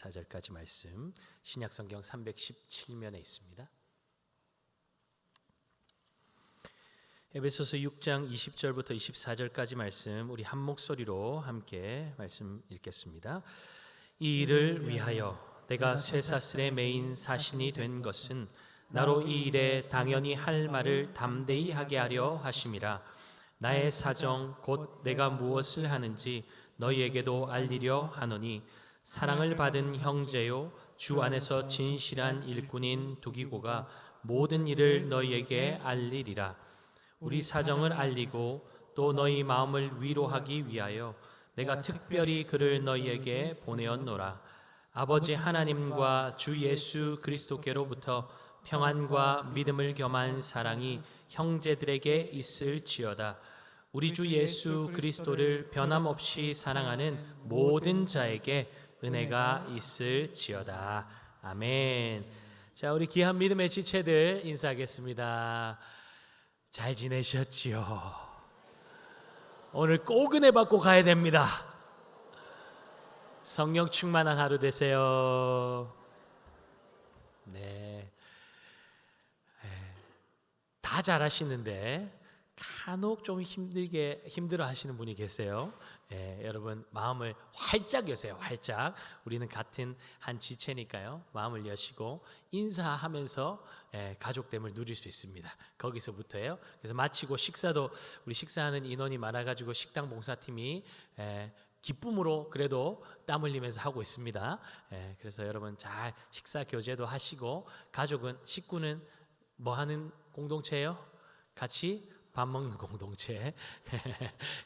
4절까지 말씀 신약성경 317면에 있습니다. 에베소서 6장 20절부터 24절까지 말씀 우리 한 목소리로 함께 말씀 읽겠습니다. 이 일을 위하여 내가 쇠사슬에 매인 사신이 된 것은 나로 이 일에 당연히 할 말을 담대히 하게 하려 하심이라. 나의 사정 곧 내가 무엇을 하는지 너희에게도 알리려 하노니 사랑을 받은 형제요 주 안에서 진실한 일꾼인 두기고가 모든 일을 너희에게 알리리라. 우리 사정을 알리고 또 너희 마음을 위로하기 위하여 내가 특별히 그를 너희에게 보내었노라. 아버지 하나님과 주 예수 그리스도께로부터 평안과 믿음을 겸한 사랑이 형제들에게 있을지어다. 우리 주 예수 그리스도를 변함없이 사랑하는 모든 자에게 은혜가 있을지어다. 아멘. 자, 우리 귀한 믿음의 지체들 인사하겠습니다. 잘 지내셨지요? 오늘 꼭 은혜 받고 가야 됩니다. 성령 충만한 하루 되세요. 네, 다 잘하시는데 간혹 좀 힘들어 하시는 분이 계세요. 여러분 마음을 활짝 여세요. 활짝. 우리는 같은 한 지체니까요. 마음을 여시고 인사하면서 가족됨을 누릴 수 있습니다. 거기서부터예요. 그래서 마치고 식사도 우리 식사하는 인원이 많아가지고 식당 봉사팀이 기쁨으로 그래도 땀 흘리면서 하고 있습니다. 그래서 여러분 잘 식사 교제도 하시고 식구는 뭐 하는 공동체예요? 같이 밥 먹는 공동체.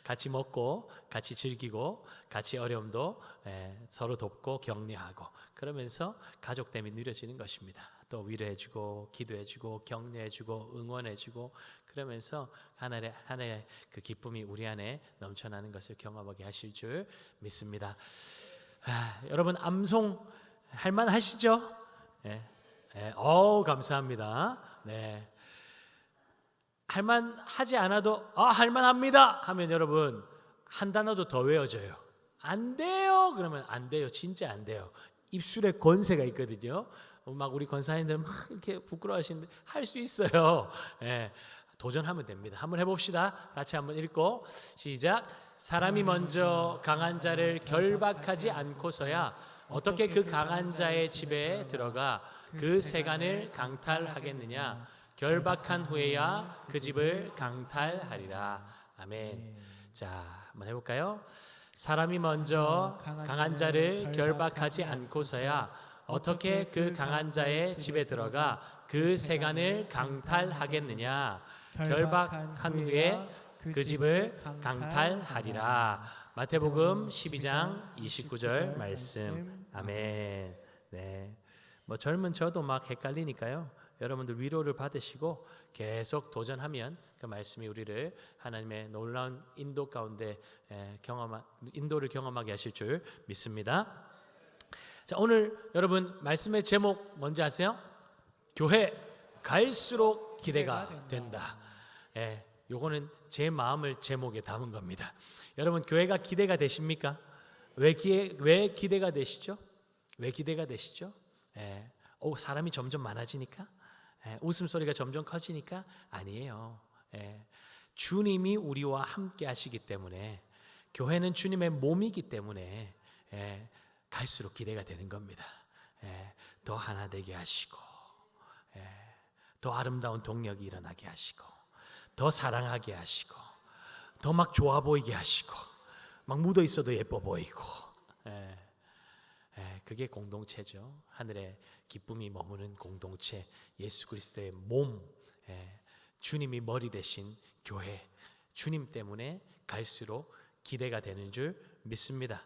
같이 먹고 같이 즐기고 같이 어려움도 서로 돕고 격려하고 그러면서 가족됨이 누려지는 것입니다. 또 위로해주고 기도해주고 격려해주고 응원해주고 그러면서 하나의 그 기쁨이 우리 안에 넘쳐나는 것을 경험하게 하실 줄 믿습니다. 여러분 암송 할만 하시죠? 감사합니다. 네. 할만하지 않아도 할만합니다 하면 여러분 한 단어도 더 외워져요. 안 돼요 그러면 안 돼요. 진짜 안 돼요. 입술에 권세가 있거든요. 막 우리 권사님들 막 이렇게 부끄러워하시는데 할 수 있어요. 도전하면 됩니다. 한번 해봅시다. 같이 한번 읽고 시작. 사람이 먼저 강한 자를 결박하지 않고서야 어떻게 그 강한 자의 집에 들어가 그 세간을 강탈하겠느냐. 결박한 후에야 그 집을 강탈하리라. 아멘. 자, 한번 해볼까요? 사람이 먼저 강한 자를 결박하지 않고서야 어떻게 그 강한 자의 집에 들어가 그 세간을 강탈하겠느냐. 결박한 후에 그 집을 강탈하리라. 마태복음 12장 29절 말씀. 아멘. 네. 뭐 젊은 저도 막 헷갈리니까요. 여러분들 위로를 받으시고 계속 도전하면 그 말씀이 우리를 하나님의 놀라운 인도 가운데 인도를 경험하게 하실 줄 믿습니다. 자, 오늘 여러분 말씀의 제목 뭔지 아세요? 교회 갈수록 기대가 된다. 요거는 제 마음을 제목에 담은 겁니다. 여러분 교회가 기대가 되십니까? 왜 기대가 되시죠? 왜 기대가 되시죠? 사람이 점점 많아지니까? 웃음소리가 점점 커지니까? 아니에요. 주님이 우리와 함께 하시기 때문에 교회는 주님의 몸이기 때문에 갈수록 기대가 되는 겁니다. 더 하나 되게 하시고 더 아름다운 동력이 일어나게 하시고 더 사랑하게 하시고 더 막 좋아 보이게 하시고 막 묻어 있어도 예뻐 보이고 그게 공동체죠. 하늘의 기쁨이 머무는 공동체, 예수 그리스도의 몸, 주님이 머리 되신 교회, 주님 때문에 갈수록 기대가 되는 줄 믿습니다.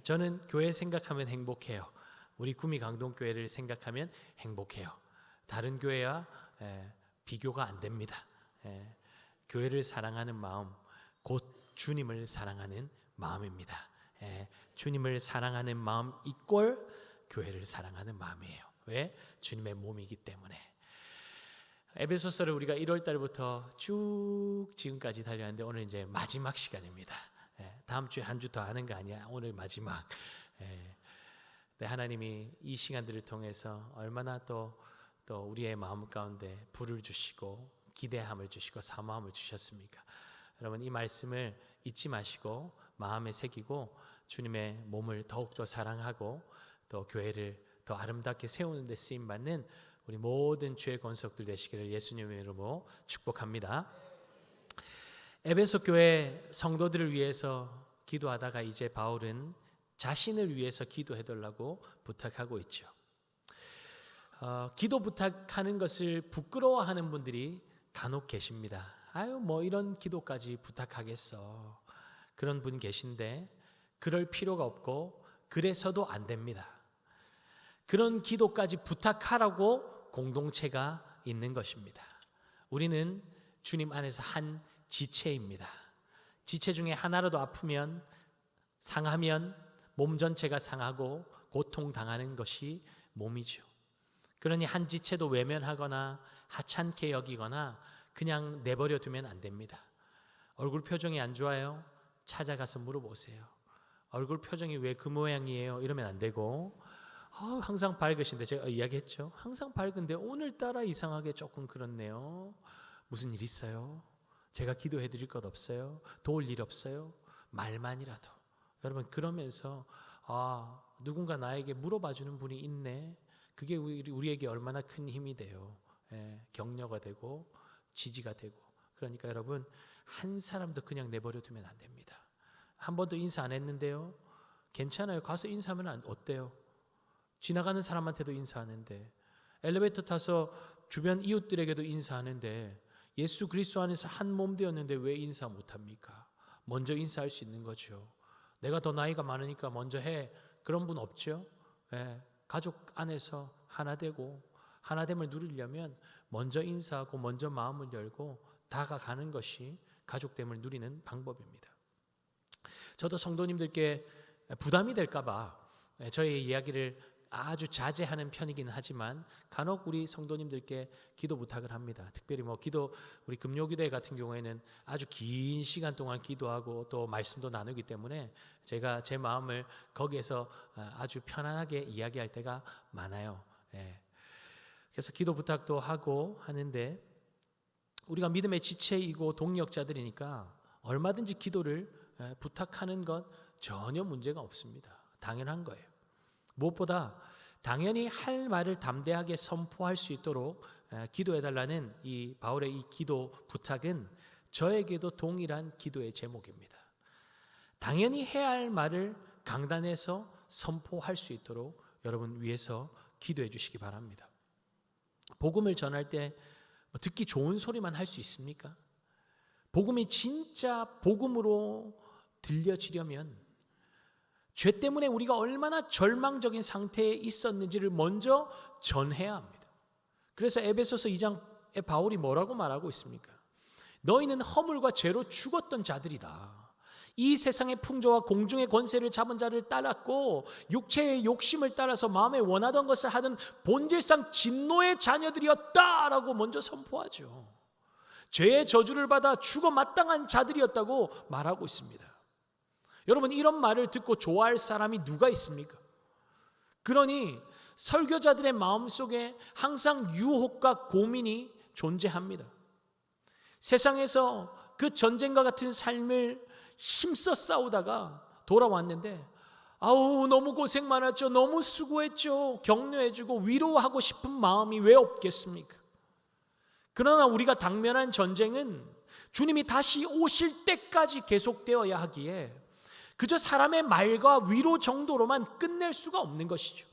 저는 교회 생각하면 행복해요. 우리 구미 강동교회를 생각하면 행복해요. 다른 교회와 비교가 안 됩니다. 교회를 사랑하는 마음, 곧 주님을 사랑하는 마음입니다. 주님을 사랑하는 마음 이꼴 교회를 사랑하는 마음이에요. 왜? 주님의 몸이기 때문에. 에베소서를 우리가 1월 달부터 쭉 지금까지 달려왔는데 오늘 이제 마지막 시간입니다. 다음 주에 한 주 더 하는 거 아니야. 오늘 마지막. 네, 하나님이 이 시간들을 통해서 얼마나 또 우리의 마음 가운데 불을 주시고 기대함을 주시고 사모함을 주셨습니까? 여러분, 이 말씀을 잊지 마시고 마음에 새기고 주님의 몸을 더욱더 사랑하고 또 교회를 더 아름답게 세우는 데 쓰임받는 우리 모든 주의 권속들 되시기를 예수님의 이름으로 축복합니다. 에베소 교회 성도들을 위해서 기도하다가 이제 바울은 자신을 위해서 기도해달라고 부탁하고 있죠. 기도 부탁하는 것을 부끄러워하는 분들이 간혹 계십니다. 아유, 뭐 이런 기도까지 부탁하겠어. 그런 분 계신데 그럴 필요가 없고 그래서도 안 됩니다. 그런 기도까지 부탁하라고 공동체가 있는 것입니다. 우리는 주님 안에서 한 지체입니다. 지체 중에 하나라도 아프면, 상하면 몸 전체가 상하고 고통당하는 것이 몸이죠. 그러니 한 지체도 외면하거나 하찮게 여기거나 그냥 내버려 두면 안 됩니다. 얼굴 표정이 안 좋아요? 찾아가서 물어보세요. 얼굴 표정이 왜 그 모양이에요? 이러면 안 되고, 항상 밝으신데, 제가 이야기했죠. 항상 밝은데 오늘따라 이상하게 조금 그렇네요. 무슨 일 있어요? 제가 기도해 드릴 것 없어요? 도울 일 없어요? 말만이라도. 여러분, 그러면서 누군가 나에게 물어봐 주는 분이 있네. 그게 우리에게 얼마나 큰 힘이 돼요. 격려가 되고 지지가 되고. 그러니까 여러분, 한 사람도 그냥 내버려 두면 안 됩니다. 한 번도 인사 안 했는데요. 괜찮아요. 가서 인사하면 어때요? 지나가는 사람한테도 인사하는데, 엘리베이터 타서 주변 이웃들에게도 인사하는데, 예수 그리스도 안에서 한 몸 되었는데 왜 인사 못합니까? 먼저 인사할 수 있는 거죠. 내가 더 나이가 많으니까 먼저 해. 그런 분 없죠? 가족 안에서 하나 되고 하나됨을 누리려면 먼저 인사하고 먼저 마음을 열고 다가가는 것이 가족됨을 누리는 방법입니다. 저도 성도님들께 부담이 될까 봐 저의 이야기를 아주 자제하는 편이긴 하지만 간혹 우리 성도님들께 기도 부탁을 합니다. 특별히 우리 금요기도회 같은 경우에는 아주 긴 시간 동안 기도하고 또 말씀도 나누기 때문에 제가 제 마음을 거기에서 아주 편안하게 이야기할 때가 많아요. 그래서 기도 부탁도 하고 하는데, 우리가 믿음의 지체이고 동력자들이니까 얼마든지 기도를 부탁하는 것 전혀 문제가 없습니다. 당연한 거예요. 무엇보다 당연히 할 말을 담대하게 선포할 수 있도록 기도해달라는 이 바울의 이 기도 부탁은 저에게도 동일한 기도의 제목입니다. 당연히 해야 할 말을 강단에서 선포할 수 있도록 여러분 위해서 기도해 주시기 바랍니다. 복음을 전할 때 듣기 좋은 소리만 할 수 있습니까? 복음이 진짜 복음으로 들려지려면 죄 때문에 우리가 얼마나 절망적인 상태에 있었는지를 먼저 전해야 합니다. 그래서 에베소서 2장에 바울이 뭐라고 말하고 있습니까? 너희는 허물과 죄로 죽었던 자들이다. 이 세상의 풍조와 공중의 권세를 잡은 자를 따랐고 육체의 욕심을 따라서 마음에 원하던 것을 하는 본질상 진노의 자녀들이었다라고 먼저 선포하죠. 죄의 저주를 받아 죽어 마땅한 자들이었다고 말하고 있습니다. 여러분, 이런 말을 듣고 좋아할 사람이 누가 있습니까? 그러니 설교자들의 마음속에 항상 유혹과 고민이 존재합니다. 세상에서 그 전쟁과 같은 삶을 힘써 싸우다가 돌아왔는데 너무 고생 많았죠. 너무 수고했죠. 격려해주고 위로하고 싶은 마음이 왜 없겠습니까? 그러나 우리가 당면한 전쟁은 주님이 다시 오실 때까지 계속되어야 하기에 그저 사람의 말과 위로 정도로만 끝낼 수가 없는 것이죠.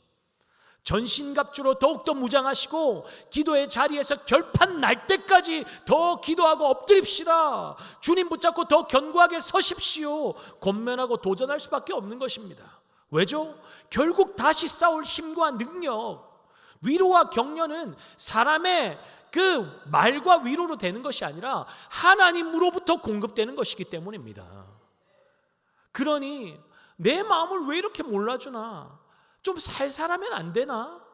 전신갑주로 더욱더 무장하시고 기도의 자리에서 결판 날 때까지 더 기도하고 엎드립시다. 주님 붙잡고 더 견고하게 서십시오. 권면하고 도전할 수밖에 없는 것입니다. 왜죠? 결국 다시 싸울 힘과 능력, 위로와 격려는 사람의 그 말과 위로로 되는 것이 아니라 하나님으로부터 공급되는 것이기 때문입니다. 그러니 내 마음을 왜 이렇게 몰라주나? 좀 살살하면 안 되나?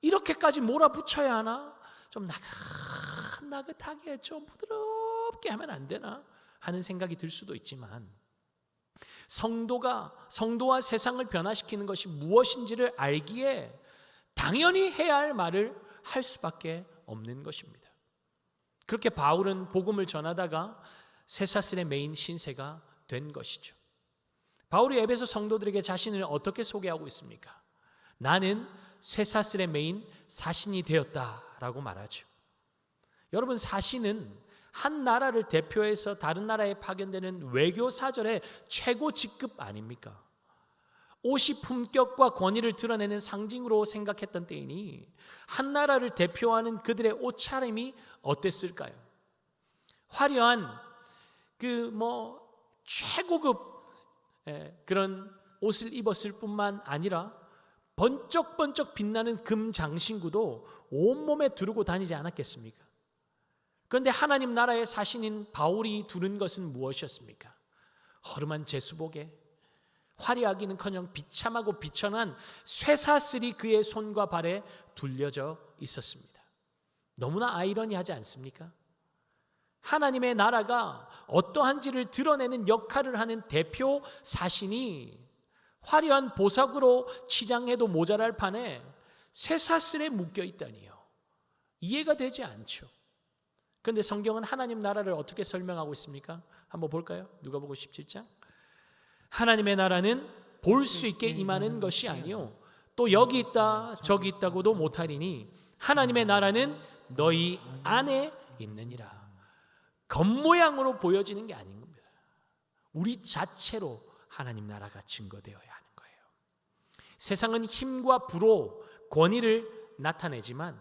이렇게까지 몰아붙여야 하나? 좀 나긋나긋하게 좀 부드럽게 하면 안 되나? 하는 생각이 들 수도 있지만 성도와 세상을 변화시키는 것이 무엇인지를 알기에 당연히 해야 할 말을 할 수밖에 없는 것입니다. 그렇게 바울은 복음을 전하다가 쇠사슬에 매인 신세가 된 것이죠. 바울이 에베소 성도들에게 자신을 어떻게 소개하고 있습니까? 나는 쇠사슬에 매인 사신이 되었다라고 말하죠. 여러분, 사신은 한 나라를 대표해서 다른 나라에 파견되는 외교 사절의 최고 직급 아닙니까? 옷이 품격과 권위를 드러내는 상징으로 생각했던 때이니 한 나라를 대표하는 그들의 옷차림이 어땠을까요? 화려한 최고급 그런 옷을 입었을 뿐만 아니라 번쩍번쩍 빛나는 금 장신구도 온몸에 두르고 다니지 않았겠습니까? 그런데 하나님 나라의 사신인 바울이 두른 것은 무엇이었습니까? 허름한 제수복에 화려하기는커녕 비참하고 비천한 쇠사슬이 그의 손과 발에 둘려져 있었습니다. 너무나 아이러니하지 않습니까? 하나님의 나라가 어떠한지를 드러내는 역할을 하는 대표 사신이 화려한 보석으로 치장해도 모자랄 판에 쇠사슬에 묶여 있다니요. 이해가 되지 않죠. 그런데 성경은 하나님 나라를 어떻게 설명하고 있습니까? 한번 볼까요? 누가복음 17장. 하나님의 나라는 볼 수 있게 임하는 것이 아니요 또 여기 있다 저기 있다고도 못하리니 하나님의 나라는 너희 안에 있느니라. 겉모양으로 보여지는 게 아닌 겁니다. 우리 자체로 하나님 나라가 증거되어야 하는 거예요. 세상은 힘과 부로 권위를 나타내지만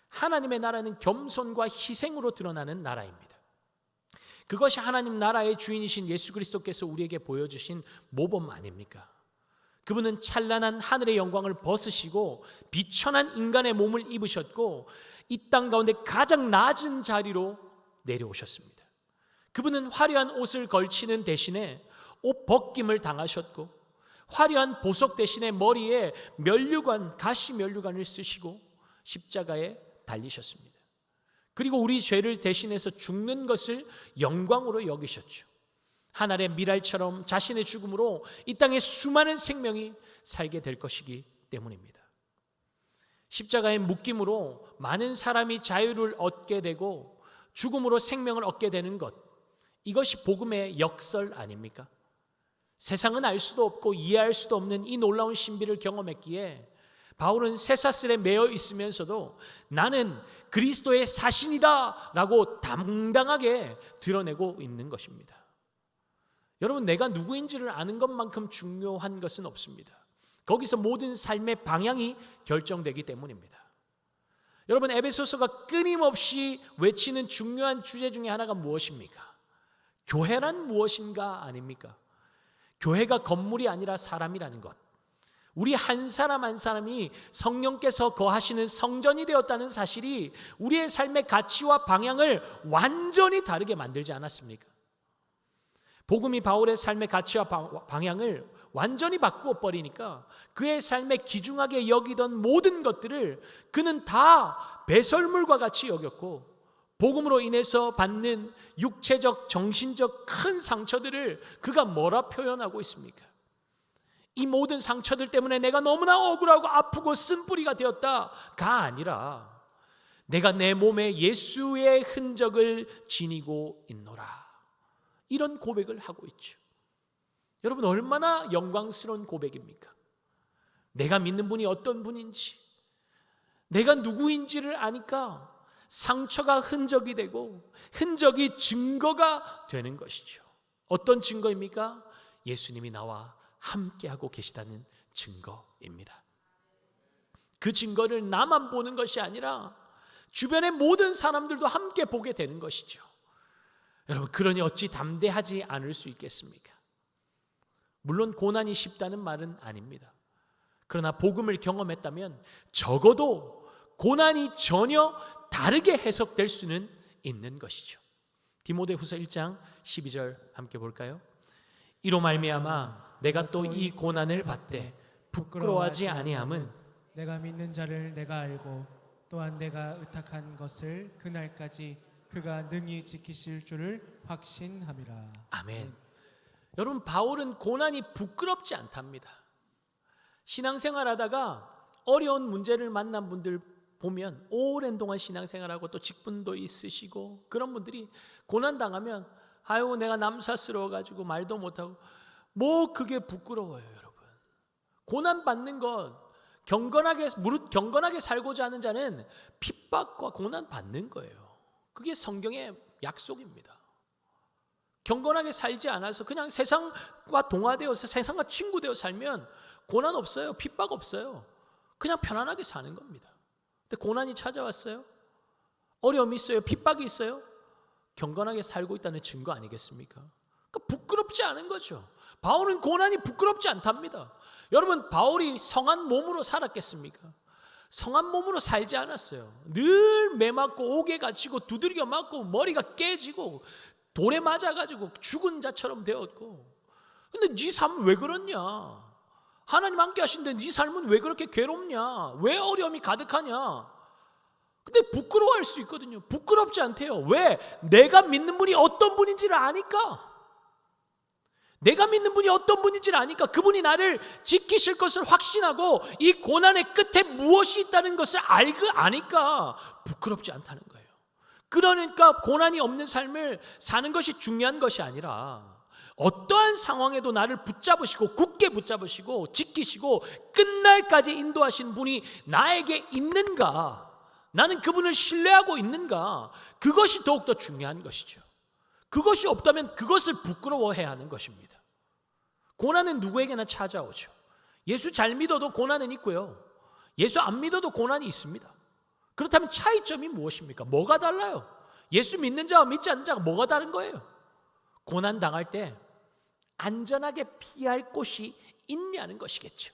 하나님의 나라는 겸손과 희생으로 드러나는 나라입니다. 그것이 하나님 나라의 주인이신 예수 그리스도께서 우리에게 보여주신 모범 아닙니까? 그분은 찬란한 하늘의 영광을 벗으시고 비천한 인간의 몸을 입으셨고 이 땅 가운데 가장 낮은 자리로 내려오셨습니다. 그분은 화려한 옷을 걸치는 대신에 옷 벗김을 당하셨고 화려한 보석 대신에 머리에 가시 면류관을 쓰시고 십자가에 달리셨습니다. 그리고 우리 죄를 대신해서 죽는 것을 영광으로 여기셨죠. 하늘의 미랄처럼 자신의 죽음으로 이 땅에 수많은 생명이 살게 될 것이기 때문입니다. 십자가의 묶임으로 많은 사람이 자유를 얻게 되고 죽음으로 생명을 얻게 되는 것, 이것이 복음의 역설 아닙니까? 세상은 알 수도 없고 이해할 수도 없는 이 놀라운 신비를 경험했기에 바울은 쇠사슬에 매여 있으면서도 나는 그리스도의 사신이다 라고 당당하게 드러내고 있는 것입니다. 여러분, 내가 누구인지를 아는 것만큼 중요한 것은 없습니다. 거기서 모든 삶의 방향이 결정되기 때문입니다. 여러분, 에베소서가 끊임없이 외치는 중요한 주제 중에 하나가 무엇입니까? 교회란 무엇인가 아닙니까? 교회가 건물이 아니라 사람이라는 것. 우리 한 사람 한 사람이 성령께서 거하시는 성전이 되었다는 사실이 우리의 삶의 가치와 방향을 완전히 다르게 만들지 않았습니까? 복음이 바울의 삶의 가치와 방향을 완전히 바꾸어 버리니까 그의 삶에 귀중하게 여기던 모든 것들을 그는 다 배설물과 같이 여겼고 복음으로 인해서 받는 육체적, 정신적 큰 상처들을 그가 뭐라 표현하고 있습니까? 이 모든 상처들 때문에 내가 너무나 억울하고 아프고 쓴뿌리가 되었다가 아니라 내가 내 몸에 예수의 흔적을 지니고 있노라. 이런 고백을 하고 있죠. 여러분, 얼마나 영광스러운 고백입니까? 내가 믿는 분이 어떤 분인지, 내가 누구인지를 아니까 상처가 흔적이 되고 흔적이 증거가 되는 것이죠. 어떤 증거입니까? 예수님이 나와 함께하고 계시다는 증거입니다. 그 증거를 나만 보는 것이 아니라 주변의 모든 사람들도 함께 보게 되는 것이죠. 여러분, 그러니 어찌 담대하지 않을 수 있겠습니까? 물론 고난이 쉽다는 말은 아닙니다. 그러나 복음을 경험했다면 적어도 고난이 전혀 다르게 해석될 수는 있는 것이죠. 디모데후서 1장 12절 함께 볼까요? 이로 말미암아 내가 또 이 고난을 받되 부끄러워하지 아니함은 내가 믿는 자를 내가 알고 또한 내가 의탁한 것을 그날까지 그가 능히 지키실 줄을 확신함이라. 아멘. 여러분, 바울은 고난이 부끄럽지 않답니다. 신앙생활하다가 어려운 문제를 만난 분들 보면 오랜 동안 신앙생활하고 또 직분도 있으시고 그런 분들이 고난당하면 아유 내가 남사스러워가지고 말도 못하고 뭐 그게 부끄러워요. 여러분, 고난받는 것 무릇 경건하게 살고자 하는 자는 핍박과 고난 받는 거예요. 그게 성경의 약속입니다. 경건하게 살지 않아서 그냥 세상과 동화되어서 세상과 친구되어 살면 고난 없어요. 핍박 없어요. 그냥 편안하게 사는 겁니다. 근데 고난이 찾아왔어요. 어려움이 있어요. 핍박이 있어요. 경건하게 살고 있다는 증거 아니겠습니까? 그러니까 부끄럽지 않은 거죠. 바울은 고난이 부끄럽지 않답니다. 여러분, 바울이 성한 몸으로 살았겠습니까? 성한 몸으로 살지 않았어요. 늘 매맞고 옥에 갇히고 두들겨 맞고 머리가 깨지고 돌에 맞아가지고 죽은 자처럼 되었고, 근데 네 삶은 왜 그렇냐? 하나님 함께 하신데 네 삶은 왜 그렇게 괴롭냐? 왜 어려움이 가득하냐? 근데 부끄러워할 수 있거든요. 부끄럽지 않대요. 왜? 내가 믿는 분이 어떤 분인지를 아니까. 내가 믿는 분이 어떤 분인지를 아니까. 그분이 나를 지키실 것을 확신하고 이 고난의 끝에 무엇이 있다는 것을 아니까 부끄럽지 않다는 거예요. 그러니까 고난이 없는 삶을 사는 것이 중요한 것이 아니라 어떠한 상황에도 나를 붙잡으시고 굳게 붙잡으시고 지키시고 끝날까지 인도하신 분이 나에게 있는가, 나는 그분을 신뢰하고 있는가, 그것이 더욱더 중요한 것이죠. 그것이 없다면 그것을 부끄러워해야 하는 것입니다. 고난은 누구에게나 찾아오죠. 예수 잘 믿어도 고난은 있고요, 예수 안 믿어도 고난이 있습니다. 그렇다면 차이점이 무엇입니까? 뭐가 달라요? 예수 믿는 자와 믿지 않는 자가 뭐가 다른 거예요? 고난 당할 때 안전하게 피할 곳이 있냐는 것이겠죠.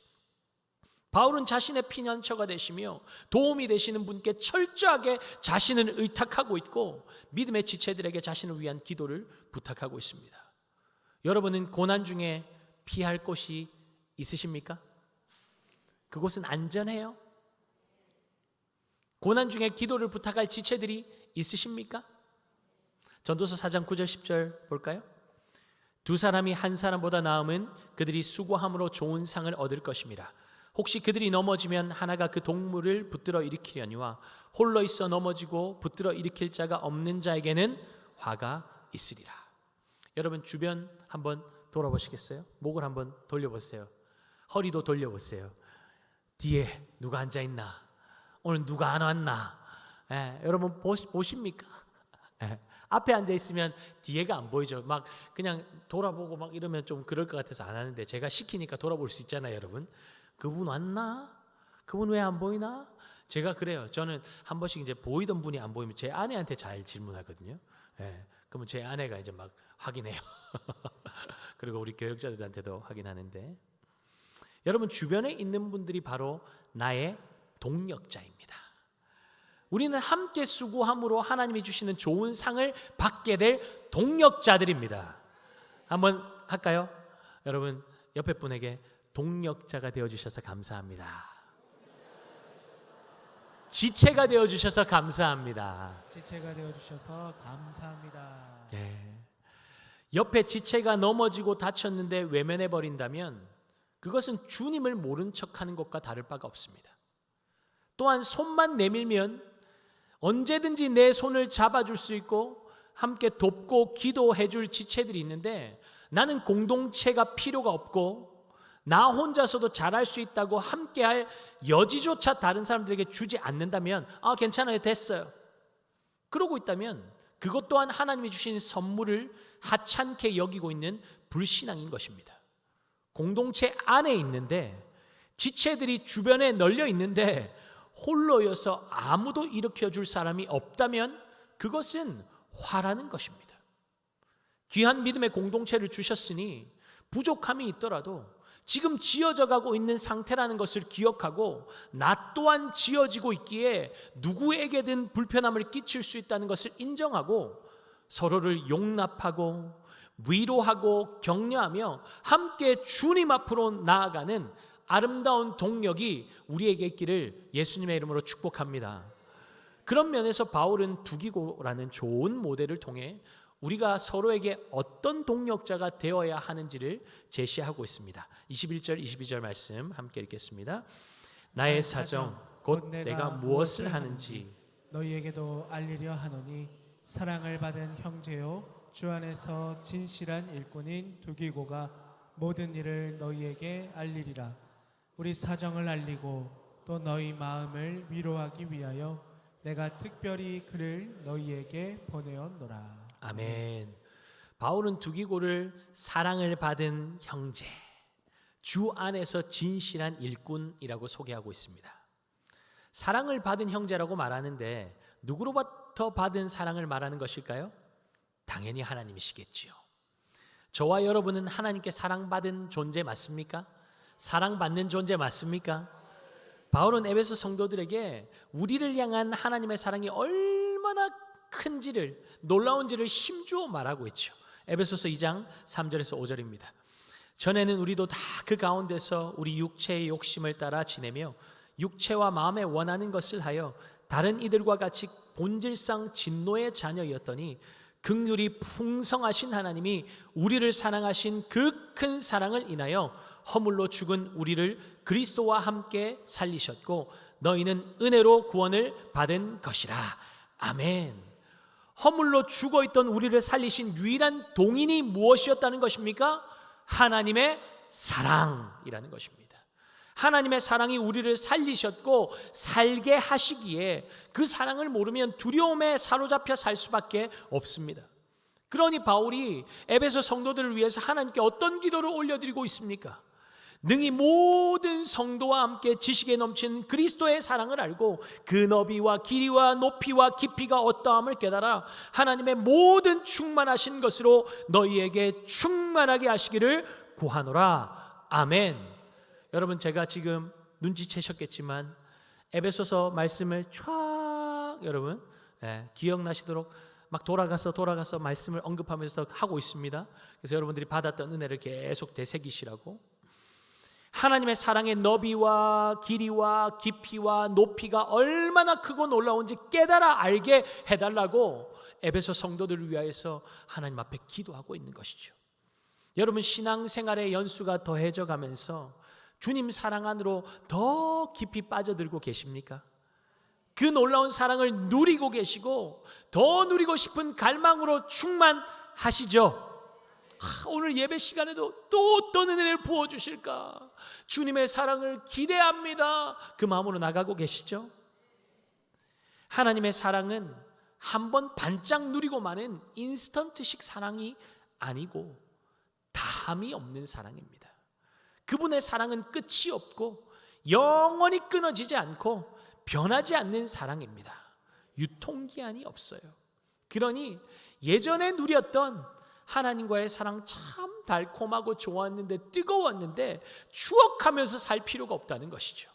바울은 자신의 피난처가 되시며 도움이 되시는 분께 철저하게 자신을 의탁하고 있고 믿음의 지체들에게 자신을 위한 기도를 부탁하고 있습니다. 여러분은 고난 중에 피할 곳이 있으십니까? 그곳은 안전해요? 고난 중에 기도를 부탁할 지체들이 있으십니까? 전도서 4장 9절 10절 볼까요? 두 사람이 한 사람보다 나음은 그들이 수고함으로 좋은 상을 얻을 것입니다. 혹시 그들이 넘어지면 하나가 그 동물을 붙들어 일으키려니와 홀로 있어 넘어지고 붙들어 일으킬 자가 없는 자에게는 화가 있으리라. 여러분, 주변 한번 돌아보시겠어요? 목을 한번 돌려보세요. 허리도 돌려보세요. 뒤에 누가 앉아있나? 오늘 누가 안 왔나? 여러분 보십니까? 앞에 앉아있으면 뒤에가 안 보이죠. 막 그냥 돌아보고 막 이러면 좀 그럴 것 같아서 안 하는데, 제가 시키니까 돌아볼 수 있잖아요. 여러분, 그분 왔나? 그분 왜 안 보이나? 제가 그래요. 저는 한 번씩 이제 보이던 분이 안 보이면 제 아내한테 잘 질문하거든요. 그러면 제 아내가 이제 막 확인해요. 그리고 우리 교역자들한테도 확인하는데, 여러분 주변에 있는 분들이 바로 나의 동력자입니다. 우리는 함께 수고함으로 하나님이 주시는 좋은 상을 받게 될 동력자들입니다. 한번 할까요? 여러분 옆에 분에게 동력자가 되어주셔서 감사합니다. 지체가 되어주셔서 감사합니다. 지체가 되어주셔서 감사합니다. 네. 옆에 지체가 넘어지고 다쳤는데 외면해 버린다면 그것은 주님을 모른 척하는 것과 다를 바가 없습니다. 또한 손만 내밀면 언제든지 내 손을 잡아줄 수 있고 함께 돕고 기도해 줄 지체들이 있는데, 나는 공동체가 필요가 없고 나 혼자서도 잘할 수 있다고 함께할 여지조차 다른 사람들에게 주지 않는다면 괜찮아요, 됐어요, 그러고 있다면 그것 또한 하나님이 주신 선물을 하찮게 여기고 있는 불신앙인 것입니다. 공동체 안에 있는데 지체들이 주변에 널려 있는데 홀로여서 아무도 일으켜줄 사람이 없다면 그것은 화라는 것입니다. 귀한 믿음의 공동체를 주셨으니 부족함이 있더라도 지금 지어져 가고 있는 상태라는 것을 기억하고 나 또한 지어지고 있기에 누구에게든 불편함을 끼칠 수 있다는 것을 인정하고 서로를 용납하고 위로하고 격려하며 함께 주님 앞으로 나아가는 아름다운 동력이 우리에게 있기를 예수님의 이름으로 축복합니다. 그런 면에서 바울은 두기고라는 좋은 모델을 통해 우리가 서로에게 어떤 동력자가 되어야 하는지를 제시하고 있습니다. 21절 22절 말씀 함께 읽겠습니다. 나의 사정 곧 내가 무엇을 하는지 너희에게도 알리려 하노니 사랑을 받은 형제요 주 안에서 진실한 일꾼인 두기고가 모든 일을 너희에게 알리리라. 우리 사정을 알리고 또 너희 마음을 위로하기 위하여 내가 특별히 그를 너희에게 보내었노라. 아멘. 바울은 두기고를 사랑을 받은 형제, 주 안에서 진실한 일꾼이라고 소개하고 있습니다. 사랑을 받은 형제라고 말하는데 누구로부터 받은 사랑을 말하는 것일까요? 당연히 하나님이시겠지요. 저와 여러분은 하나님께 사랑받은 존재 맞습니까? 사랑받는 존재 맞습니까? 바울은 에베소 성도들에게 우리를 향한 하나님의 사랑이 얼마나 큰지를, 놀라운지를 힘주어 말하고 있죠. 에베소서 2장 3절에서 5절입니다. 전에는 우리도 다 그 가운데서 우리 육체의 욕심을 따라 지내며 육체와 마음에 원하는 것을 하여 다른 이들과 같이 본질상 진노의 자녀였더니 긍휼이 풍성하신 하나님이 우리를 사랑하신 그 큰 사랑을 인하여 허물로 죽은 우리를 그리스도와 함께 살리셨고 너희는 은혜로 구원을 받은 것이라. 아멘. 허물로 죽어있던 우리를 살리신 유일한 동인이 무엇이었다는 것입니까? 하나님의 사랑이라는 것입니다. 하나님의 사랑이 우리를 살리셨고 살게 하시기에 그 사랑을 모르면 두려움에 사로잡혀 살 수밖에 없습니다. 그러니 바울이 에베소 성도들을 위해서 하나님께 어떤 기도를 올려드리고 있습니까? 능히 모든 성도와 함께 지식에 넘친 그리스도의 사랑을 알고 그 너비와 길이와 높이와 깊이가 어떠함을 깨달아 하나님의 모든 충만하신 것으로 너희에게 충만하게 하시기를 구하노라. 아멘. 여러분, 제가 지금 눈치채셨겠지만 에베소서 말씀을 쫙 여러분 기억나시도록 막 돌아가서 말씀을 언급하면서 하고 있습니다. 그래서 여러분들이 받았던 은혜를 계속 되새기시라고. 하나님의 사랑의 너비와 길이와 깊이와 높이가 얼마나 크고 놀라운지 깨달아 알게 해달라고 에베소 성도들을 위하여서 하나님 앞에 기도하고 있는 것이죠. 여러분, 신앙생활의 연수가 더해져 가면서 주님 사랑 안으로 더 깊이 빠져들고 계십니까? 그 놀라운 사랑을 누리고 계시고 더 누리고 싶은 갈망으로 충만하시죠? 오늘 예배 시간에도 또 어떤 은혜를 부어주실까? 주님의 사랑을 기대합니다. 그 마음으로 나가고 계시죠? 하나님의 사랑은 한번 반짝 누리고 마는 인스턴트식 사랑이 아니고 다함이 없는 사랑입니다. 그분의 사랑은 끝이 없고 영원히 끊어지지 않고 변하지 않는 사랑입니다. 유통기한이 없어요. 그러니 예전에 누렸던 하나님과의 사랑 참 달콤하고 좋았는데 뜨거웠는데 추억하면서 살 필요가 없다는 것이죠.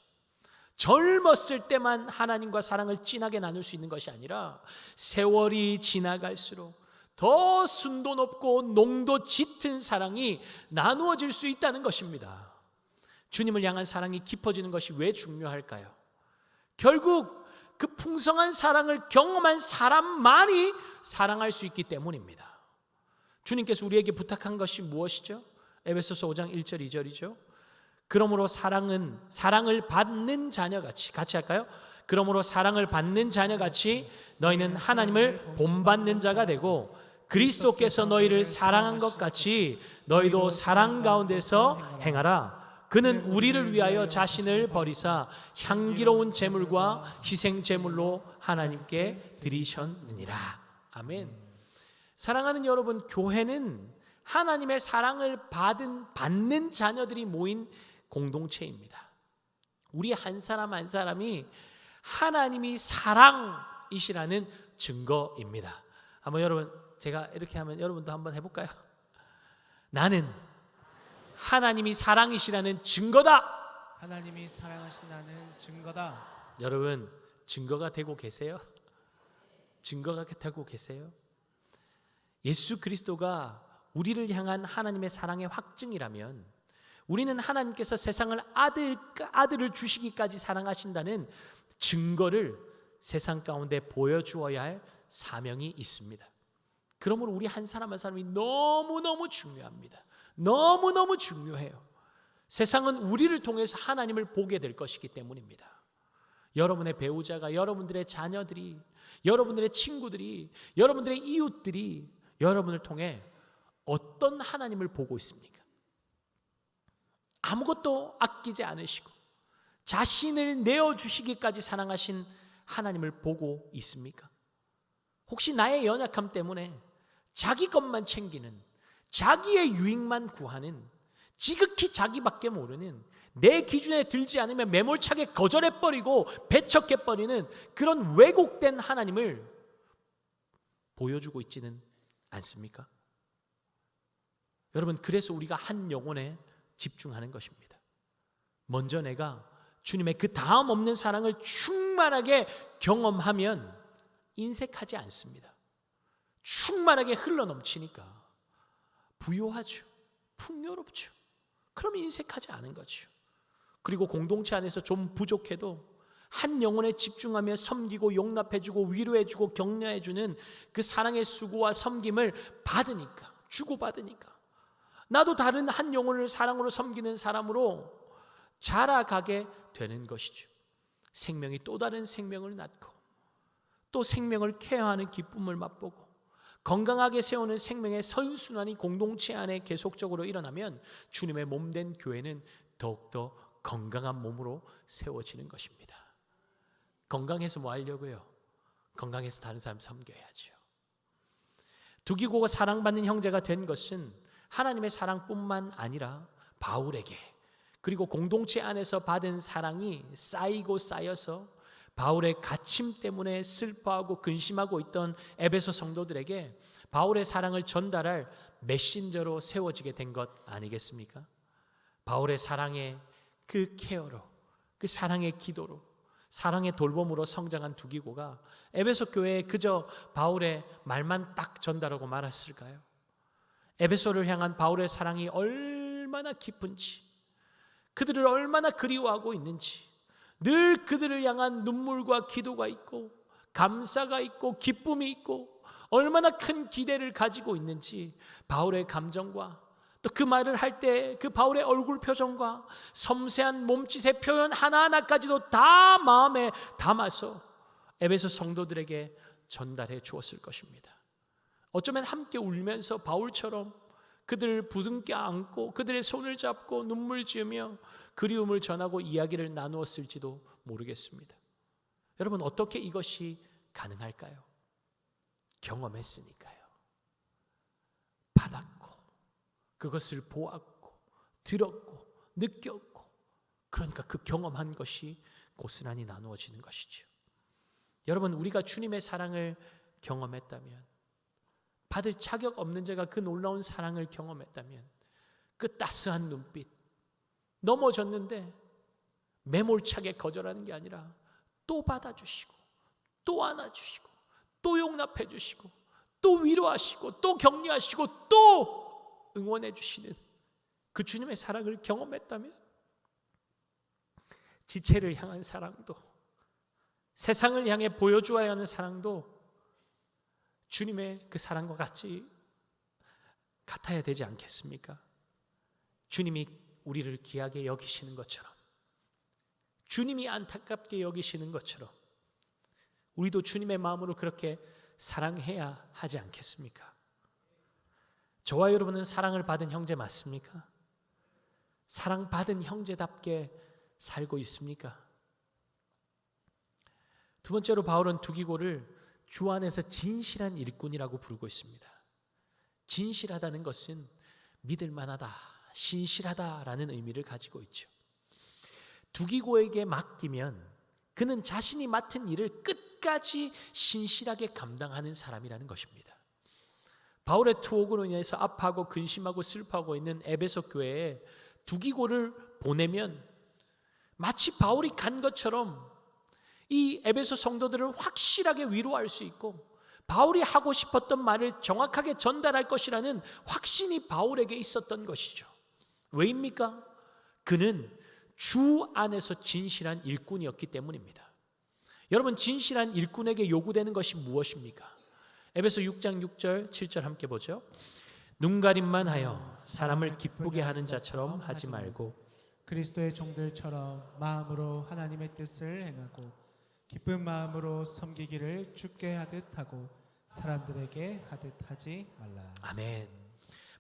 젊었을 때만 하나님과 사랑을 진하게 나눌 수 있는 것이 아니라 세월이 지나갈수록 더 순도 높고 농도 짙은 사랑이 나누어질 수 있다는 것입니다. 주님을 향한 사랑이 깊어지는 것이 왜 중요할까요? 결국 그 풍성한 사랑을 경험한 사람만이 사랑할 수 있기 때문입니다. 주님께서 우리에게 부탁한 것이 무엇이죠? 에베소서 5장 1절 2절이죠. 그러므로 사랑을 받는 자녀같이, 같이 할까요? 그러므로 사랑을 받는 자녀같이 너희는 하나님을 본받는 자가 되고 그리스도께서 너희를 사랑한 것 같이 너희도 사랑 가운데서 행하라. 그는 우리를 위하여 자신을 버리사 향기로운 제물과 희생 제물로 하나님께 드리셨느니라. 아멘. 사랑하는 여러분, 교회는 하나님의 사랑을 받는 자녀들이 모인 공동체입니다. 우리 한 사람 한 사람이 하나님이 사랑이시라는 증거입니다. 한번 여러분, 제가 이렇게 하면 여러분도 한번 해볼까요? 나는 하나님이 사랑이시라는 증거다. 하나님이 사랑하신다는 증거다. 여러분, 증거가 되고 계세요? 증거가 되고 계세요? 예수 그리스도가 우리를 향한 하나님의 사랑의 확증이라면 우리는 하나님께서 세상을 아들을 주시기까지 사랑하신다는 증거를 세상 가운데 보여주어야 할 사명이 있습니다. 그러므로 우리 한 사람 한 사람이 너무너무 중요합니다. 너무너무 중요해요. 세상은 우리를 통해서 하나님을 보게 될 것이기 때문입니다. 여러분의 배우자가, 여러분들의 자녀들이, 여러분들의 친구들이, 여러분들의 이웃들이 여러분을 통해 어떤 하나님을 보고 있습니까? 아무것도 아끼지 않으시고 자신을 내어주시기까지 사랑하신 하나님을 보고 있습니까? 혹시 나의 연약함 때문에 자기 것만 챙기는, 자기의 유익만 구하는, 지극히 자기밖에 모르는, 내 기준에 들지 않으면 매몰차게 거절해버리고 배척해버리는 그런 왜곡된 하나님을 보여주고 있지는 않습니까? 여러분, 그래서 우리가 한 영혼에 집중하는 것입니다. 먼저 내가 주님의 그 다음 없는 사랑을 충만하게 경험하면 인색하지 않습니다. 충만하게 흘러넘치니까 부요하죠. 풍요롭죠. 그럼 인색하지 않은 거죠. 그리고 공동체 안에서 좀 부족해도 한 영혼에 집중하며 섬기고 용납해주고 위로해주고 격려해주는 그 사랑의 수고와 섬김을 받으니까, 주고받으니까 나도 다른 한 영혼을 사랑으로 섬기는 사람으로 자라가게 되는 것이죠. 생명이 또 다른 생명을 낳고 또 생명을 케어하는 기쁨을 맛보고 건강하게 세우는 생명의 선순환이 공동체 안에 계속적으로 일어나면 주님의 몸된 교회는 더욱더 건강한 몸으로 세워지는 것입니다. 건강해서 뭐 하려고요? 건강해서 다른 사람 섬겨야죠. 두기고가 사랑받는 형제가 된 것은 하나님의 사랑뿐만 아니라 바울에게, 그리고 공동체 안에서 받은 사랑이 쌓이고 쌓여서 바울의 갇힘 때문에 슬퍼하고 근심하고 있던 에베소 성도들에게 바울의 사랑을 전달할 메신저로 세워지게 된 것 아니겠습니까? 바울의 사랑의 그 케어로, 그 사랑의 기도로, 사랑의 돌봄으로 성장한 두기고가 에베소 교회에 그저 바울의 말만 딱 전달하고 말았을까요? 에베소를 향한 바울의 사랑이 얼마나 깊은지, 그들을 얼마나 그리워하고 있는지, 늘 그들을 향한 눈물과 기도가 있고 감사가 있고 기쁨이 있고 얼마나 큰 기대를 가지고 있는지 바울의 감정과 또 그 말을 할 때 그 바울의 얼굴 표정과 섬세한 몸짓의 표현 하나하나까지도 다 마음에 담아서 에베소 성도들에게 전달해 주었을 것입니다. 어쩌면 함께 울면서 바울처럼 그들을 부둥켜 안고 그들의 손을 잡고 눈물 지으며 그리움을 전하고 이야기를 나누었을지도 모르겠습니다. 여러분, 어떻게 이것이 가능할까요? 경험했으니까요. 받았고 그것을 보았고 들었고 느꼈고, 그러니까 그 경험한 것이 고스란히 나누어지는 것이죠. 여러분, 우리가 주님의 사랑을 경험했다면, 받을 자격 없는 자가 그 놀라운 사랑을 경험했다면, 그 따스한 눈빛, 넘어졌는데 매몰차게 거절하는 게 아니라 또 받아주시고 또 안아주시고 또 용납해주시고 또 위로하시고 또 격려하시고 또 응원해주시는 그 주님의 사랑을 경험했다면, 지체를 향한 사랑도, 세상을 향해 보여주어야 하는 사랑도 주님의 그 사랑과 같아야 되지 않겠습니까? 주님이 우리를 귀하게 여기시는 것처럼, 주님이 안타깝게 여기시는 것처럼 우리도 주님의 마음으로 그렇게 사랑해야 하지 않겠습니까? 저와 여러분은 사랑을 받은 형제 맞습니까? 사랑받은 형제답게 살고 있습니까? 두 번째로 바울은 두기고를 주 안에서 진실한 일꾼이라고 부르고 있습니다. 진실하다는 것은 믿을만하다, 신실하다라는 의미를 가지고 있죠. 두기고에게 맡기면 그는 자신이 맡은 일을 끝까지 신실하게 감당하는 사람이라는 것입니다. 바울의 투옥으로 인해서 아파하고 근심하고 슬퍼하고 있는 에베소 교회에 두기고를 보내면 마치 바울이 간 것처럼 이 에베소 성도들을 확실하게 위로할 수 있고 바울이 하고 싶었던 말을 정확하게 전달할 것이라는 확신이 바울에게 있었던 것이죠. 왜입니까? 그는 주 안에서 진실한 일꾼이었기 때문입니다. 여러분, 진실한 일꾼에게 요구되는 것이 무엇입니까? 에베소 6장 6절 7절 함께 보죠. 눈가림만 하여 사람을 기쁘게 하는 자처럼 하지 말고 그리스도의 종들처럼 마음으로 하나님의 뜻을 행하고 기쁜 마음으로 섬기기를 주께 하듯 하고 사람들에게 하듯 하지 말라. 아멘.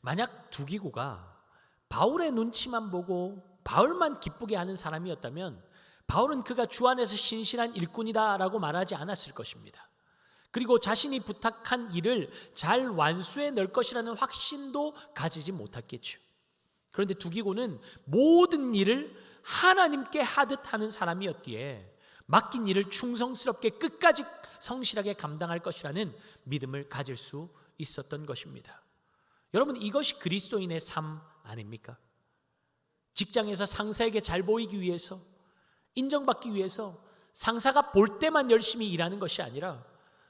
만약 두기고가 바울의 눈치만 보고 바울만 기쁘게 하는 사람이었다면 바울은 그가 주 안에서 신실한 일꾼이다라고 말하지 않았을 것입니다. 그리고 자신이 부탁한 일을 잘 완수해 낼 것이라는 확신도 가지지 못했겠죠. 그런데 두기고는 모든 일을 하나님께 하듯 하는 사람이었기에 맡긴 일을 충성스럽게 끝까지 성실하게 감당할 것이라는 믿음을 가질 수 있었던 것입니다. 여러분, 이것이 그리스도인의 삶 아닙니까? 직장에서 상사에게 잘 보이기 위해서, 인정받기 위해서 상사가 볼 때만 열심히 일하는 것이 아니라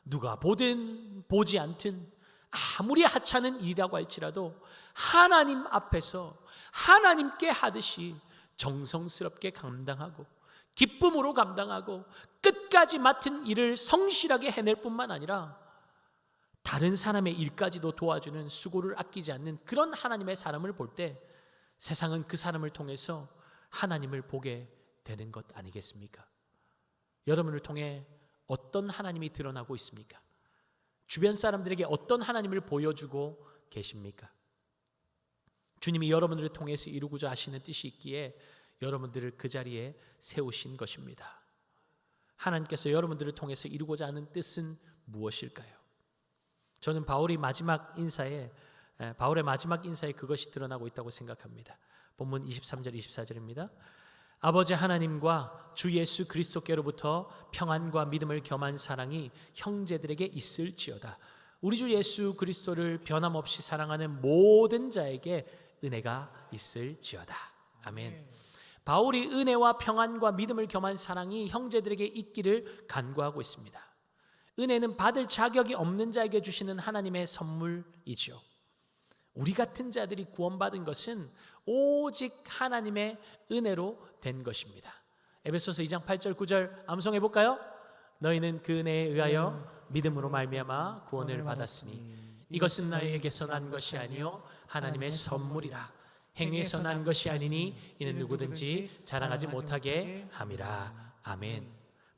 누가 보든 보지 않든 아무리 하찮은 일이라고 할지라도 하나님 앞에서 하나님께 하듯이 정성스럽게 감당하고 기쁨으로 감당하고 끝까지 맡은 일을 성실하게 해낼 뿐만 아니라 다른 사람의 일까지도 도와주는 수고를 아끼지 않는 그런 하나님의 사람을 볼 때 세상은 그 사람을 통해서 하나님을 보게 되는 것 아니겠습니까? 여러분을 통해 어떤 하나님이 드러나고 있습니까? 주변 사람들에게 어떤 하나님을 보여주고 계십니까? 주님이 여러분들을 통해서 이루고자 하시는 뜻이 있기에 여러분들을 그 자리에 세우신 것입니다. 하나님께서 여러분들을 통해서 이루고자 하는 뜻은 무엇일까요? 저는 바울의 마지막 인사에 그것이 드러나고 있다고 생각합니다. 본문 23절 24절입니다. 아버지 하나님과 주 예수 그리스도께로부터 평안과 믿음을 겸한 사랑이 형제들에게 있을지어다. 우리 주 예수 그리스도를 변함없이 사랑하는 모든 자에게 은혜가 있을지어다. 아멘. 바울이 은혜와 평안과 믿음을 겸한 사랑이 형제들에게 있기를 간구하고 있습니다. 은혜는 받을 자격이 없는 자에게 주시는 하나님의 선물이죠. 우리 같은 자들이 구원받은 것은 오직 하나님의 은혜로 된 것입니다. 에베소서 2장 8절 9절 암송해 볼까요? 너희는 그 은혜에 의하여 믿음으로 말미암아 구원을 받았으니 이것은 나에게서 난 것이 아니요 하나님의 선물이라. 행위에서 난 것이 아니니 이는 누구든지 자랑하지 못하게 함이라. 아멘.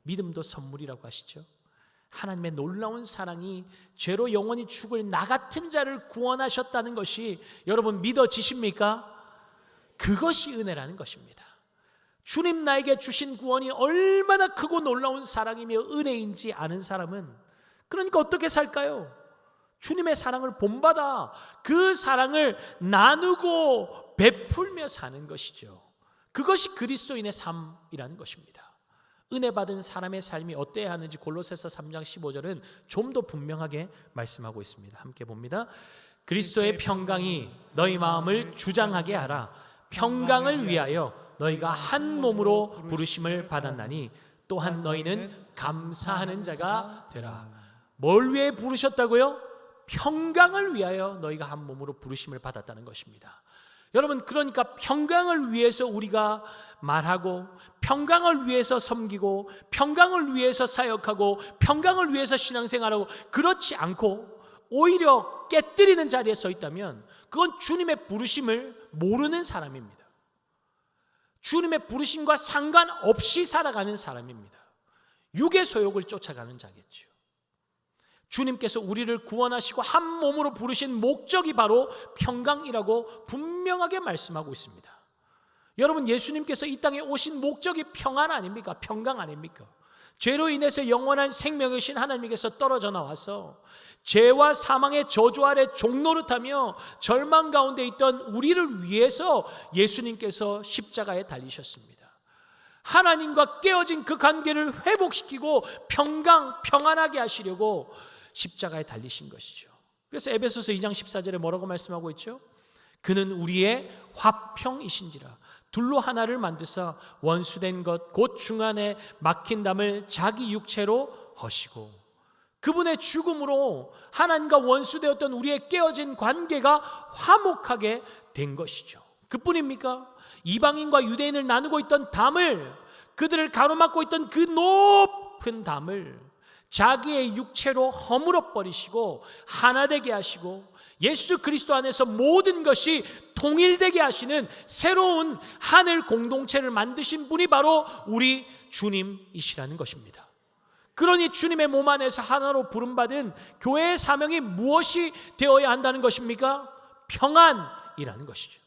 믿음도 선물이라고 하시죠. 하나님의 놀라운 사랑이 죄로 영원히 죽을 나 같은 자를 구원하셨다는 것이 여러분 믿어지십니까? 그것이 은혜라는 것입니다. 주님 나에게 주신 구원이 얼마나 크고 놀라운 사랑이며 은혜인지 아는 사람은 그러니까 어떻게 살까요? 주님의 사랑을 본받아 그 사랑을 나누고 베풀며 사는 것이죠. 그것이 그리스도인의 삶이라는 것입니다. 은혜 받은 사람의 삶이 어때야 하는지 골로새서 3장 15절은 좀 더 분명하게 말씀하고 있습니다. 함께 봅니다. 그리스도의 평강이 너희 마음을 주장하게 하라. 평강을 위하여 너희가 한 몸으로 부르심을 받았나니 또한 너희는 감사하는 자가 되라. 뭘 위해 부르셨다고요? 평강을 위하여 너희가 한 몸으로 부르심을 받았다는 것입니다. 여러분, 그러니까 평강을 위해서 우리가 말하고 평강을 위해서 섬기고 평강을 위해서 사역하고 평강을 위해서 신앙생활하고 그렇지 않고 오히려 깨뜨리는 자리에 서 있다면 그건 주님의 부르심을 모르는 사람입니다. 주님의 부르심과 상관없이 살아가는 사람입니다. 육의 소욕을 쫓아가는 자겠죠. 주님께서 우리를 구원하시고 한 몸으로 부르신 목적이 바로 평강이라고 분명하게 말씀하고 있습니다. 여러분, 예수님께서 이 땅에 오신 목적이 평안 아닙니까? 평강 아닙니까? 죄로 인해서 영원한 생명이신 하나님께서 떨어져 나와서 죄와 사망의 저주 아래 종노릇하며 절망 가운데 있던 우리를 위해서 예수님께서 십자가에 달리셨습니다. 하나님과 깨어진 그 관계를 회복시키고 평안하게 하시려고 십자가에 달리신 것이죠. 그래서 에베소서 2장 14절에 뭐라고 말씀하고 있죠? 그는 우리의 화평이신지라 둘로 하나를 만드사 원수된 것 곧 중안에 막힌 담을 자기 육체로 허시고 그분의 죽음으로 하나님과 원수되었던 우리의 깨어진 관계가 화목하게 된 것이죠. 그뿐입니까? 이방인과 유대인을 나누고 있던 담을, 그들을 가로막고 있던 그 높은 담을 자기의 육체로 허물어 버리시고 하나 되게 하시고 예수 그리스도 안에서 모든 것이 통일되게 하시는 새로운 하늘 공동체를 만드신 분이 바로 우리 주님이시라는 것입니다. 그러니 주님의 몸 안에서 하나로 부름받은 교회의 사명이 무엇이 되어야 한다는 것입니까? 평안이라는 것이죠.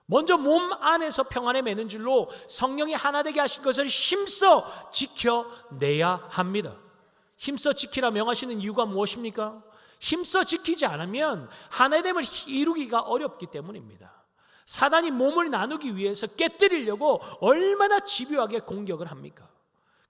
먼저 몸 안에서 평안에 매는 줄로 성령이 하나 되게 하신 것을 힘써 지켜내야 합니다. 힘써 지키라 명하시는 이유가 무엇입니까? 힘써 지키지 않으면 하나됨을 이루기가 어렵기 때문입니다. 사단이 몸을 나누기 위해서 깨뜨리려고 얼마나 집요하게 공격을 합니까?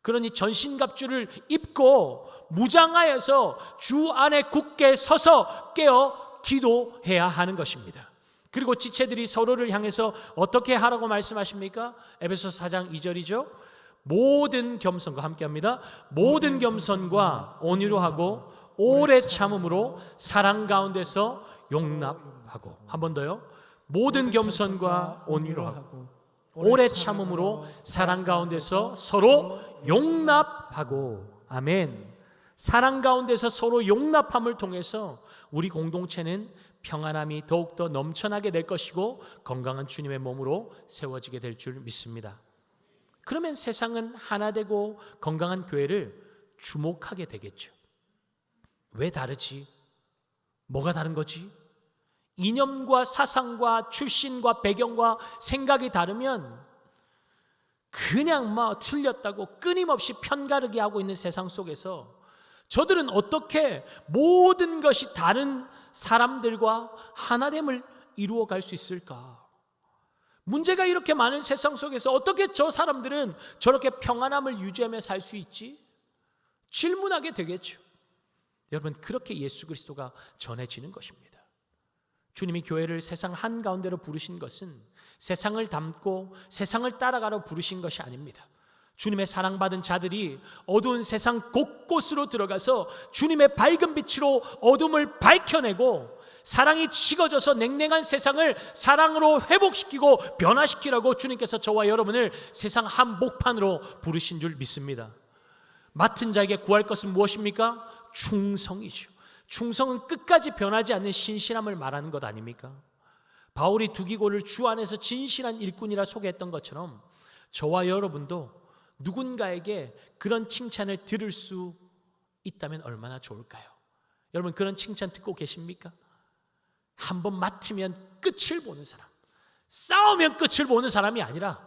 그러니 전신갑주를 입고 무장하여서 주 안에 굳게 서서 깨어 기도해야 하는 것입니다. 그리고 지체들이 서로를 향해서 어떻게 하라고 말씀하십니까? 에베소서 4장 2절이죠. 모든 겸손과 함께합니다. 모든 겸손과 온유로 하고 오래 참음으로 사랑 가운데서 용납하고. 한 번 더요. 모든 겸손과 온유로 하고 오래 참음으로 사랑 가운데서 서로 용납하고. 아멘. 사랑 가운데서 서로 용납함을 통해서 우리 공동체는 평안함이 더욱더 넘쳐나게 될 것이고 건강한 주님의 몸으로 세워지게 될 줄 믿습니다. 그러면 세상은 하나 되고 건강한 교회를 주목하게 되겠죠. 왜 다르지? 뭐가 다른 거지? 이념과 사상과 출신과 배경과 생각이 다르면 그냥 틀렸다고 끊임없이 편가르기 하고 있는 세상 속에서 저들은 어떻게 모든 것이 다른 사람들과 하나됨을 이루어갈 수 있을까? 문제가 이렇게 많은 세상 속에서 어떻게 저 사람들은 저렇게 평안함을 유지하며 살 수 있지? 질문하게 되겠죠. 여러분, 그렇게 예수 그리스도가 전해지는 것입니다. 주님이 교회를 세상 한가운데로 부르신 것은 세상을 닮고 세상을 따라가러 부르신 것이 아닙니다. 주님의 사랑받은 자들이 어두운 세상 곳곳으로 들어가서 주님의 밝은 빛으로 어둠을 밝혀내고 사랑이 식어져서 냉랭한 세상을 사랑으로 회복시키고 변화시키라고 주님께서 저와 여러분을 세상 한복판으로 부르신 줄 믿습니다. 맡은 자에게 구할 것은 무엇입니까? 충성이죠. 충성은 끝까지 변하지 않는 신실함을 말하는 것 아닙니까? 바울이 두기고를 주 안에서 진실한 일꾼이라 소개했던 것처럼 저와 여러분도 누군가에게 그런 칭찬을 들을 수 있다면 얼마나 좋을까요? 여러분, 그런 칭찬 듣고 계십니까? 한번 맡으면 끝을 보는 사람, 싸우면 끝을 보는 사람이 아니라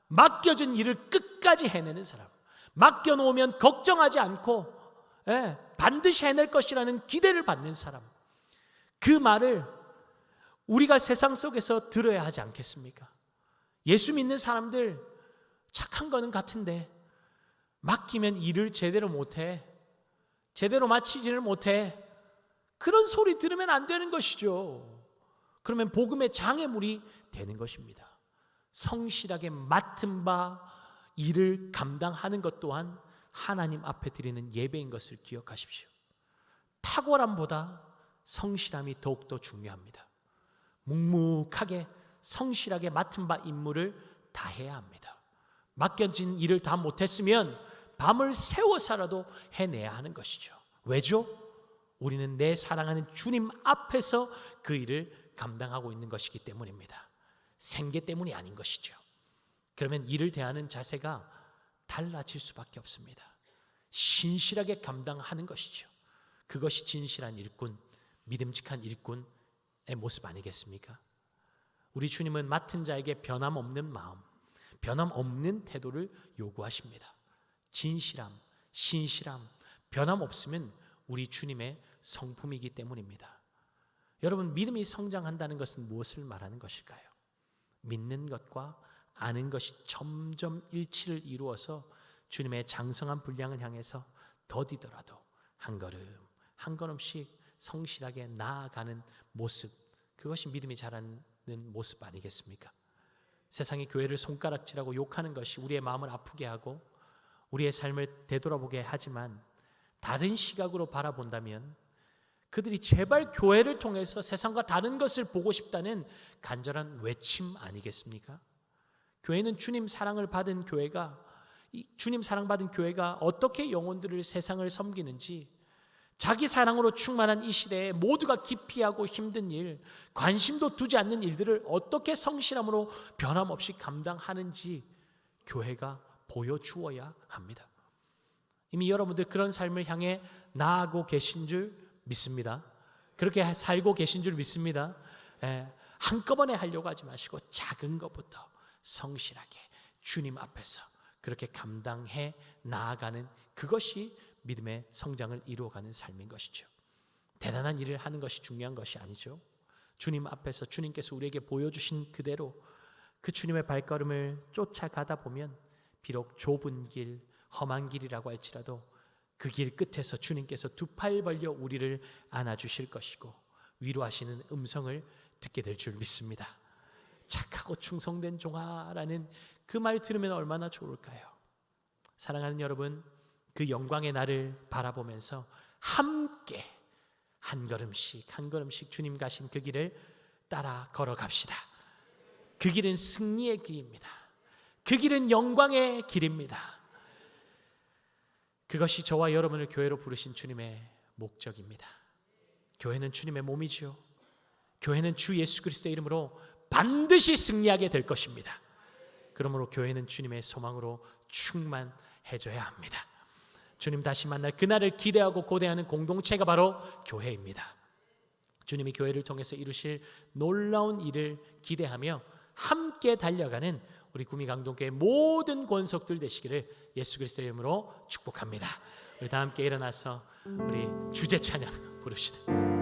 맡겨진 일을 끝까지 해내는 사람, 맡겨놓으면 걱정하지 않고 반드시 해낼 것이라는 기대를 받는 사람, 그 말을 우리가 세상 속에서 들어야 하지 않겠습니까? 예수 믿는 사람들 착한 거는 같은데 맡기면 일을 제대로 못해, 제대로 마치지를 못해, 그런 소리 들으면 안 되는 것이죠. 그러면 복음의 장애물이 되는 것입니다. 성실하게 맡은 바 일을 감당하는 것 또한 하나님 앞에 드리는 예배인 것을 기억하십시오. 탁월함보다 성실함이 더욱더 중요합니다. 묵묵하게 성실하게 맡은 바 임무를 다해야 합니다. 맡겨진 일을 다 못했으면 밤을 새워서라도 해내야 하는 것이죠. 왜죠? 우리는 내 사랑하는 주님 앞에서 그 일을 감당하고 있는 것이기 때문입니다. 생계 때문이 아닌 것이죠. 그러면 일을 대하는 자세가 달라질 수밖에 없습니다. 신실하게 감당하는 것이죠. 그것이 진실한 일꾼, 믿음직한 일꾼의 모습 아니겠습니까? 우리 주님은 맡은 자에게 변함없는 마음, 변함없는 태도를 요구하십니다. 진실함, 신실함, 변함없으면 우리 주님의 성품이기 때문입니다. 여러분, 믿음이 성장한다는 것은 무엇을 말하는 것일까요? 믿는 것과 아는 것이 점점 일치를 이루어서 주님의 장성한 분량을 향해서 더디더라도 한 걸음 한 걸음씩 성실하게 나아가는 모습, 그것이 믿음이 자라는 모습 아니겠습니까? 세상이 교회를 손가락질하고 욕하는 것이 우리의 마음을 아프게 하고 우리의 삶을 되돌아보게 하지만 다른 시각으로 바라본다면 그들이 제발 교회를 통해서 세상과 다른 것을 보고 싶다는 간절한 외침 아니겠습니까? 교회는 주님 사랑을 받은 교회가 이 주님 사랑받은 교회가 어떻게 영혼들을 세상을 섬기는지, 자기 사랑으로 충만한 이 시대에 모두가 기피하고 힘든 일, 관심도 두지 않는 일들을 어떻게 성실함으로 변함없이 감당하는지 교회가 보여주어야 합니다. 이미 여러분들 그런 삶을 향해 나아가고 계신 줄 믿습니다. 그렇게 살고 계신 줄 믿습니다. 한꺼번에 하려고 하지 마시고 작은 것부터 성실하게 주님 앞에서 그렇게 감당해 나아가는 그것이 믿음의 성장을 이루어가는 삶인 것이죠. 대단한 일을 하는 것이 중요한 것이 아니죠. 주님 앞에서 주님께서 우리에게 보여주신 그대로 그 주님의 발걸음을 쫓아가다 보면 비록 좁은 길, 험한 길이라고 할지라도 그 길 끝에서 주님께서 두 팔 벌려 우리를 안아주실 것이고 위로하시는 음성을 듣게 될 줄 믿습니다. 착하고 충성된 종아라는 그 말 들으면 얼마나 좋을까요? 사랑하는 여러분, 그 영광의 날을 바라보면서 함께 한 걸음씩 한 걸음씩 주님 가신 그 길을 따라 걸어갑시다. 그 길은 승리의 길입니다. 그 길은 영광의 길입니다. 그것이 저와 여러분을 교회로 부르신 주님의 목적입니다. 교회는 주님의 몸이죠. 교회는 주 예수 그리스도의 이름으로 반드시 승리하게 될 것입니다. 그러므로 교회는 주님의 소망으로 충만해져야 합니다. 주님 다시 만날 그날을 기대하고 고대하는 공동체가 바로 교회입니다. 주님이 교회를 통해서 이루실 놀라운 일을 기대하며 함께 달려가는 우리 구미강동교회 모든 권속들 되시기를 예수 그리스도의 이름으로 축복합니다. 우리 다 함께 일어나서 우리 주제 찬양 부릅시다.